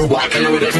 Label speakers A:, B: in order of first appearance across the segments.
A: walking with it.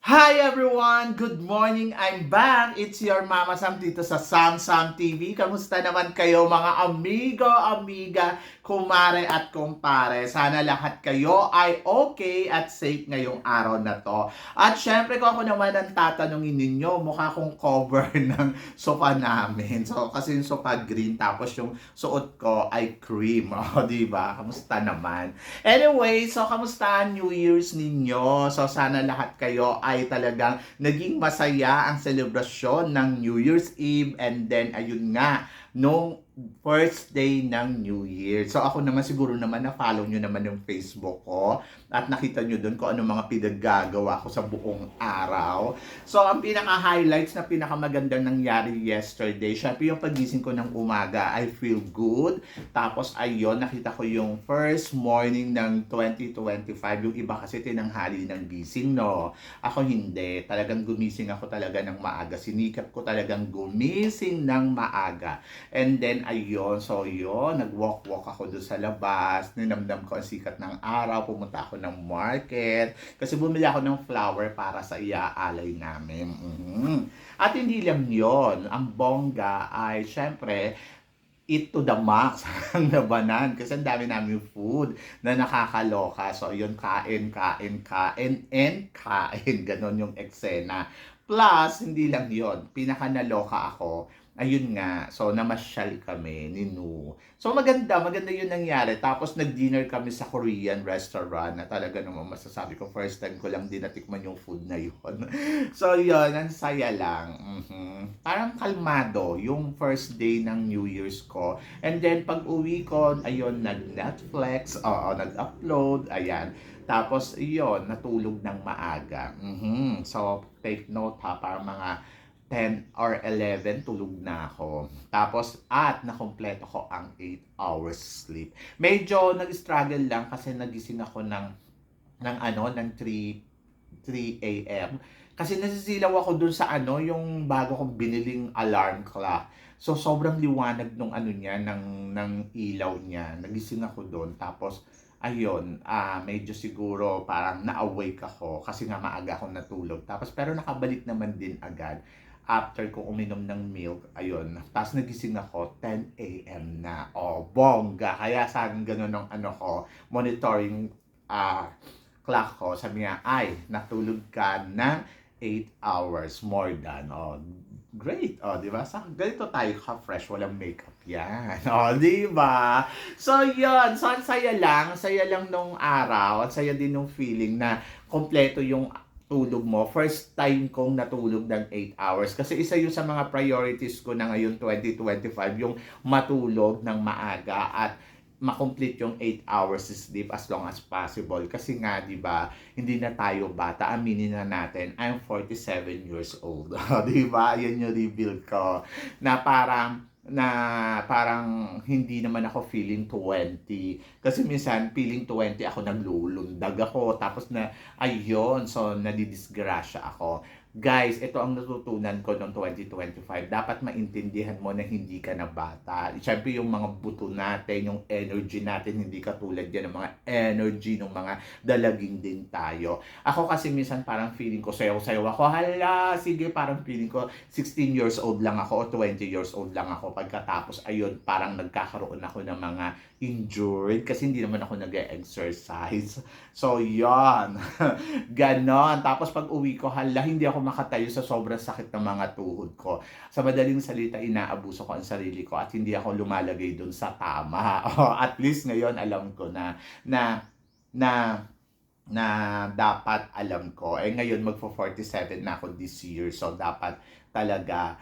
B: Hi everyone! Good morning! I'm back! It's your Mama Sam dito sa Sam Sam TV. Kamusta naman kayo mga amigo, amiga, kumare at kumpare? Sana lahat kayo ay okay at safe ngayong araw na to. At syempre kung ako naman ang tatanungin ninyo, mukha kong cover ng sofa namin. So kasi yung sofa green tapos yung suot ko ay cream. O diba? Kamusta naman? Anyway, so kamusta ang New Year's ninyo? So sana lahat kayo ay talagang naging masaya ang selebrasyon ng New Year's Eve, and then ayun nga nung first day ng New Year. So ako naman siguro naman na-follow nyo naman yung Facebook ko at nakita nyo doon kung ano mga pinaggagawa ko sa buong araw. So ang pinaka-highlights na pinakamagandang nangyari yesterday, syempre yung pagising ko ng umaga, I feel good. Tapos ayun, nakita ko yung first morning ng 2025. Yung iba kasi tinanghali ng gising, no? Ako hindi. Talagang gumising ako talaga ng maaga. Sinikap ko talagang gumising ng maaga. And then ayun, so yun, nag-walk-walk ako doon sa labas, ninamdam ko ang sikat ng araw, pumunta ako ng market, kasi bumili ako ng flower para sa iaalay namin. At hindi lang yun, ang bongga ay syempre, eat to the max ang labanan kasi ang dami namin food na nakakaloka. So yun, kain, kain, kain, and kain. Ganon yung eksena. Plus, hindi lang yun, pinaka naloka ako, ayun nga, so namasyal kami ni Nu. So maganda yun nangyari. Tapos nag-dinner kami sa Korean restaurant na talaga naman masasabi ko, first time ko lang din natikman yung food na yun. So yun, ang saya lang. Parang kalmado yung first day ng New Year's ko. And then pag uwi ko, ayun, nag-Netflix, nag-upload, ayan. Tapos yun, natulog ng maaga. So take note ha, para mga 10 or 11 tulog na ako. Tapos at nakompleto ko ang 8 hours sleep. Medyo nag-struggle lang kasi nagising ako ng 3 a.m. Kasi nasisilaw ako dun sa yung bago kong biniling alarm clock. So sobrang liwanag nung niya ng ilaw niya. Nagising ako doon. Tapos ayun, medyo siguro parang na-awake ako kasi nga maaga akong natulog. Tapos pero nakabalik naman din agad after ko uminom ng milk, ayun. Tapos nagising ako, 10 a.m. na. Bongga. Kaya sa akin ganun ng monitoring clock ko. Sabi niya, ay, natulog ka ng 8 hours more than. Great. Di ba? Ganito tayo ka-fresh, walang makeup yan. Di ba? So, yun. So, saya lang nung araw. At saya din nung feeling na kompleto yung tulog mo. First time kong natulog ng 8 hours. Kasi isa yun sa mga priorities ko na ngayon 2025, yung matulog ng maaga at makomplete yung 8 hours sleep as long as possible. Kasi nga, di ba, hindi na tayo bata. Aminin na natin, I'm 47 years old. Di ba? Yan yung reveal ko. Na parang hindi naman ako feeling 20. Kasi minsan, feeling 20 ako, naglulundag ako. Tapos ayun, so nadidisgrasya ako. Guys, ito ang natutunan ko noong 2025. Dapat maintindihan mo na hindi ka na bata. Siyempre yung mga buto natin, yung energy natin, hindi katulad yan ng mga energy ng mga dalaging din tayo. Ako kasi minsan parang feeling ko sayaw-sayaw ako. Hala, sige, parang feeling ko 16 years old lang ako o 20 years old lang ako. Pagkatapos, ayun, parang nagkakaroon ako ng mga injured kasi hindi naman ako nag-exercise. So, yan. Ganon. Tapos pag uwi ko, hala, hindi ako makatayo sa sobrang sakit ng mga tuhod ko. Sa madaling salita, inaabuso ko ang sarili ko at hindi ako lumalagay dun sa tama. At least ngayon, alam ko na dapat alam ko. Ngayon, magpo-47 na ako this year. So, dapat talaga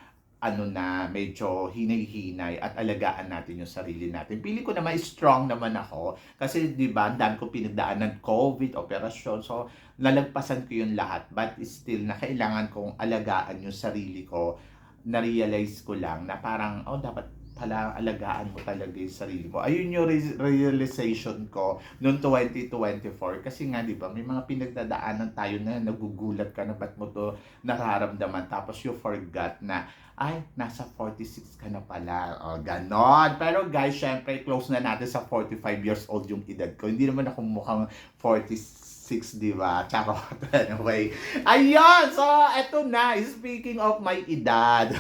B: medyo hinay-hinay at alagaan natin yung sarili natin. Pili ko naman strong naman ako kasi 'di ba, dami ko pinagdaanan, COVID, operasyon. So, nalagpasan ko yung lahat, but still na kailangan kong alagaan yung sarili ko. Na-realize ko lang na parang dapat pala alagaan mo talaga yung sarili mo. Ayun yung realization ko noong 2024. Kasi nga, di ba, may mga pinagdadaanan tayo na nagugulat ka na ba't mo to nararamdaman. Tapos you forgot na, ay, nasa 46 ka na pala. O, ganon. Pero guys, syempre, close na natin sa 45 years old yung edad ko. Hindi naman ako mukhang 46, di ba? Charot. Anyway. Ayun! So, eto na. Speaking of my edad.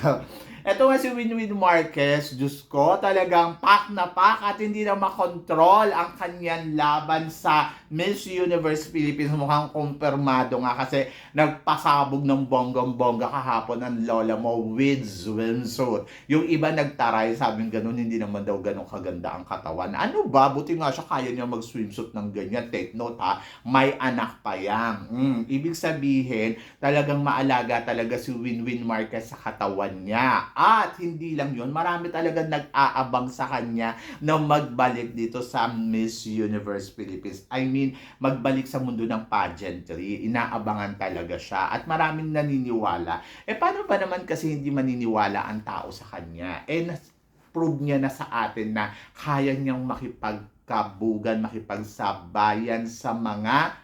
B: Eto nga si Winwin Marquez, Diyos ko, talagang pak na pak at hindi na makontrol ang kanyang laban sa Miss Universe Philippines. Mukhang kumpirmado nga kasi nagpasabog ng bonggang-bongga kahapon ang lola mo with swimsuit. Yung iba nagtaray, sabing ganun, hindi naman daw ganun kaganda ang katawan. Ano ba? Buti nga siya kaya niya mag-swimsuit ng ganyan. Take note ha, may anak pa yan. Ibig sabihin, talagang maalaga talaga si Winwin Marquez sa katawan niya. At hindi lang yun, marami talaga nag-aabang sa kanya na magbalik dito sa Miss Universe Philippines. I mean, magbalik sa mundo ng pageantry. Inaabangan talaga siya. At maraming naniniwala. Paano ba naman kasi hindi maniniwala ang tao sa kanya? Prove niya na sa atin na kaya niyang makipagkabugan, makipagsabayan sa mga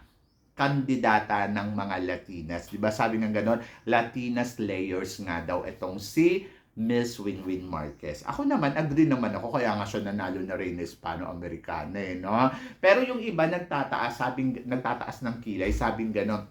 B: kandidata ng mga Latinas. Diba sabi ng ganon, Latinas layers nga daw itong si Miss Winwin Marquez. Ako naman, agree naman ako, kaya nga siya nanalo na Reina Hispano-Americana no? Pero yung iba nagtataas ng kilay, sabing ganon,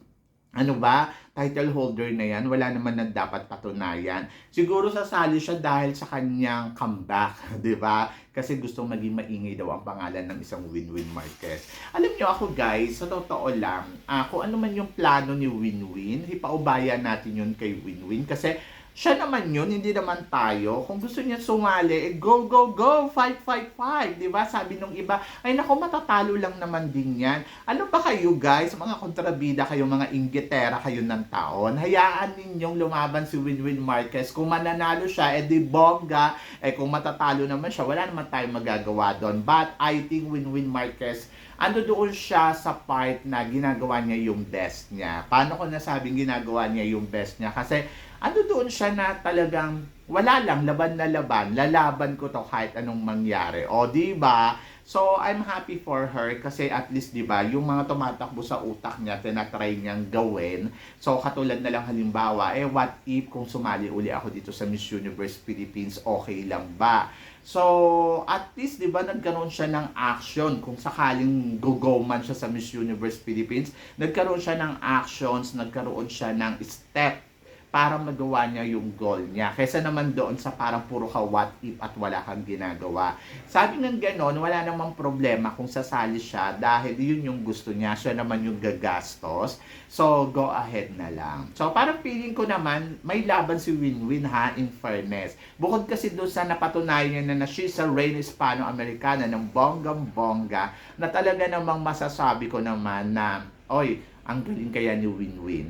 B: ano ba? Title holder na yan, wala naman na dapat patunayan. Siguro sasali siya dahil sa kanyang comeback, di ba? Kasi gusto maging maingay daw ang pangalan ng isang Winwin Marquez. Alam niyo ako guys, sa totoo lang, kung ano man yung plano ni Winwin, ipaubayan natin yun kay Winwin kasi siya naman yun, hindi naman tayo. Kung gusto niya sumali, go, go, go, fight, fight, fight. Diba? Sabi nung iba, ay nako, matatalo lang naman din yan. Ano ba kayo guys, mga kontrabida kayo, mga inggitera kayo ng taon? Hayaan ninyong lumaban si Winwin Marquez. Kung mananalo siya, di bongga. Kung matatalo naman siya, wala naman tayong magagawa doon. But I think Winwin Marquez, doon siya sa part na ginagawa niya yung best niya. Paano ko nasabing ginagawa niya yung best niya? Kasi doon siya na talagang wala lang, laban na laban. Lalaban ko to kahit anong mangyari. O, di ba? So, I'm happy for her kasi at least, di ba, yung mga tumatakbo sa utak niya, tinatry niyang gawin. So, katulad na lang halimbawa, what if kung sumali uli ako dito sa Miss Universe Philippines, okay lang ba? So, at least, di ba, nagkaroon siya ng action. Kung sakaling go man siya sa Miss Universe Philippines, nagkaroon siya ng actions, nagkaroon siya ng step para magawa niya yung goal niya. Kaysa naman doon sa parang puro ka what if at wala kang ginagawa. Sabi ng ganon, wala namang problema kung sasali siya dahil yun yung gusto niya. Siya naman yung gagastos. So, go ahead na lang. So, parang feeling ko naman, may laban si Winwin ha, in fairness. Bukod kasi doon sa napatunayan niya na she's a Reina Hispano-Americana ng bonggang-bongga na talaga namang masasabi ko naman na, oy, ang galing kaya ni Winwin.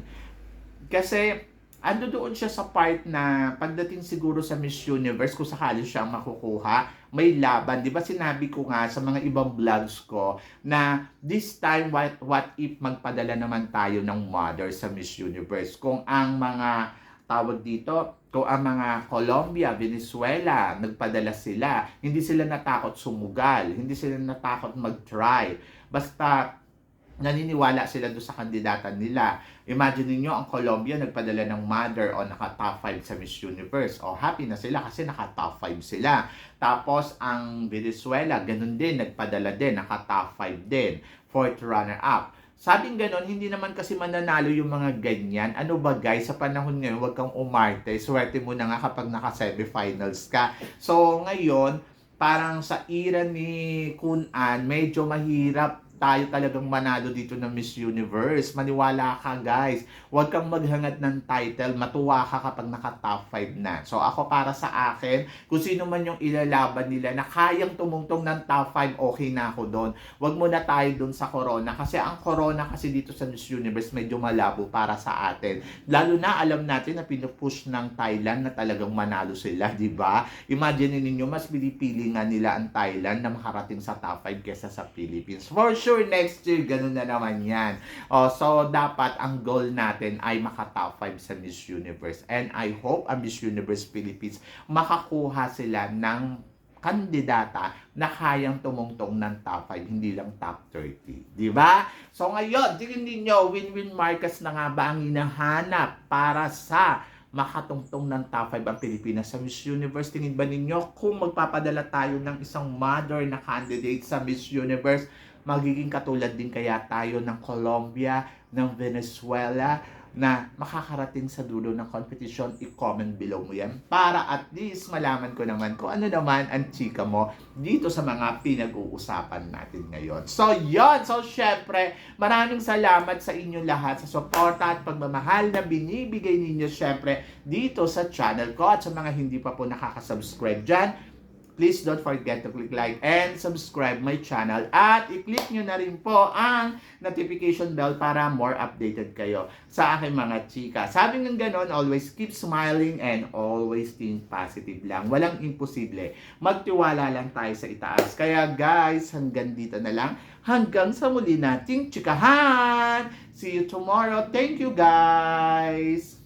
B: Kasi, doon siya sa part na pagdating siguro sa Miss Universe, kung sakali siyang makukuha, may laban. Di ba sinabi ko nga sa mga ibang vlogs ko na this time, what if magpadala naman tayo ng mother sa Miss Universe? Kung ang mga tawag dito, kung ang mga Colombia, Venezuela, nagpadala sila, hindi sila natakot sumugal, hindi sila natakot mag-try. Basta naniniwala sila doon sa kandidata nila. Imagine niyo ang Colombia nagpadala ng mother o naka-top 5 sa Miss Universe. O happy na sila kasi naka-top 5 sila. Tapos ang Venezuela, ganun din, nagpadala din, naka-top 5 din. Fourth runner-up. Sabing ganon, hindi naman kasi mananalo yung mga ganyan. Ano ba guys, sa panahon ngayon, huwag kang umarte. Swerte mo na nga kapag naka-semifinals ka. So ngayon, parang sa era ni Kun An, medyo mahirap tayo talagang manalo dito ng Miss Universe. Maniwala ka guys. Huwag kang maghangad ng title. Matuwa ka kapag naka-top 5 na. So ako para sa akin, kung sino man yung ilalaban nila na kayang tumungtong ng top 5, okay na ako doon. Huwag muna tayo doon sa Corona. Kasi ang Corona kasi dito sa Miss Universe medyo malabo para sa atin. Lalo na alam natin na pinupush ng Thailand na talagang manalo sila, di ba? Imagine ninyo, mas pinipili nga nila ang Thailand na makarating sa top 5 kesa sa Philippines. For sure next year, ganun na naman yan. So, dapat ang goal natin ay maka-top 5 sa Miss Universe. And I hope ang Miss Universe Philippines makakuha sila ng kandidata na kayang tumungtong ng top 5, hindi lang top 30. Di ba? So ngayon, tingin ninyo, win-win markets na nga ba ang hinahanap para sa makatungtong ng top 5 ang Pilipinas sa Miss Universe? Tingin ba ninyo kung magpapadala tayo ng isang mother na candidate sa Miss Universe, magiging katulad din kaya tayo ng Colombia, ng Venezuela, na makakarating sa dulo ng competition? I-comment below mo yan para at least malaman ko naman kung ano naman ang chika mo dito sa mga pinag-uusapan natin ngayon. So, yon. So, syempre, maraming salamat sa inyo lahat sa suporta at pagmamahal na binibigay ninyo syempre dito sa channel ko. At sa mga hindi pa po nakakasubscribe dyan, please don't forget to click like and subscribe my channel at i-click nyo na rin po ang notification bell para more updated kayo sa aking mga chika. Sabi ng ganon, always keep smiling and always think positive lang. Walang imposible. Magtiwala lang tayo sa itaas. Kaya guys, hanggang dito na lang. Hanggang sa muli nating chikahan. See you tomorrow. Thank you guys.